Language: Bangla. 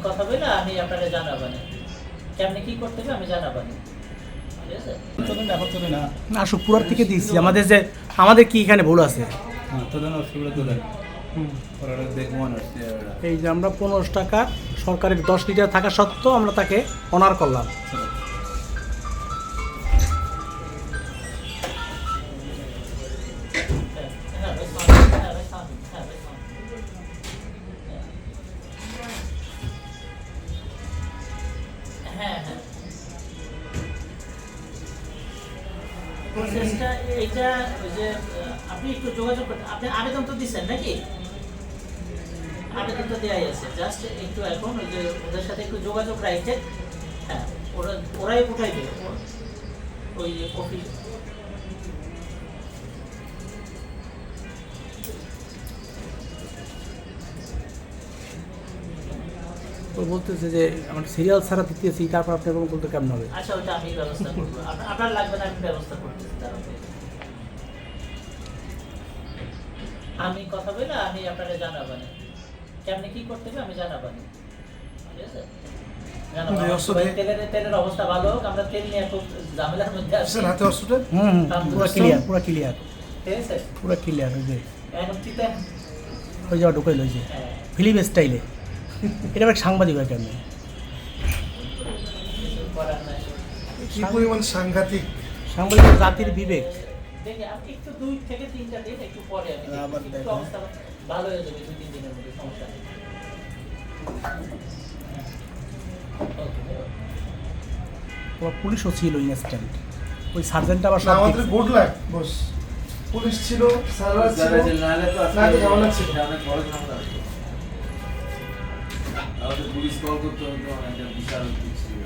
কথা বলে আমি আপনাকে জানাবানি কেমনে কি করতে হবে আমি জানাবানি ঠিক আছে ব্যাপার চলে না না শুক্রবার থেকে দিচ্ছি আমাদের কি এখানে ভুল আছে হ্যাঁ তোদের অসুবিধা তোদের ওরা দেখবো না এই যে আমরা 15 টাকা সরকারের 10 লিটার থাকা সত্ত্বেও আমরা তাকে অনার করলাম। হ্যাঁ ভাই সামনে হ্যাঁ ভাই সামনে হ্যাঁ ভাই সামনে হ্যাঁ হ্যাঁ প্রসেসটা এইটা ওই যে আপনি একটু যোগাযোগ করতে আপনি আবেদন তো দিচ্ছেন নাকি আবেদন তো দেওয়াই আছে জাস্ট একটু এখন ওই যে ওদের সাথে একটু যোগাযোগ রাখতে হ্যাঁ ওরাই উঠাইবে ওই অফিস তো বলতেছে যে আমার সিরিয়াল ছাড়া দিতেছি তারপর আপনি এরকম বলতে কেমন হবে? আচ্ছা ওটা আমি ব্যবস্থা করবো আপনার লাগবে না আমি ব্যবস্থা করতেছি তারপরে আমি কথা বলে আমি আপনাকে জানাবানি কেমনে কি করতে হবে আমি জানাবানি ঠিক আছে তেলের অবস্থা ভালো হোক আমরা তেল নিয়ে খুব ঝামেলার মধ্যে আছি পুরো ক্লিয়ার ঠিক আছে পুরো ক্লিয়ার ওই যে এখন চিন্তা ওই যাওয়া ঢুকাইল ওই যে ফিল্ম স্টাইলে এটা একটা সাংবাদিক হয় কেমন করার নাই কি পরিমাণ সাংঘাতিক সাংবাদিক জাতির বিবেক। দেখি আপনি একটু 2 থেকে 3টা দিন একটু পরে আমি আবার একটু দেখো। অবস্থা ভালো হয়ে যাবে 2-3 দিনের মধ্যে সমস্যা নেই ওকে তোমার পুলিশও ছিল ইনস্ট্যান্ট ওই সার্জেন্ট আবার সব আমাদের দেখছে। গুড লাক বস পুলিশ ছিল সার্ভার ছিল নালে তো ঝামেলা ছিল অনেক বড় ঝামেলা আছে। আমাদের পুলিশ কল করতে হতো অনেক বিশাল কিছু ছিল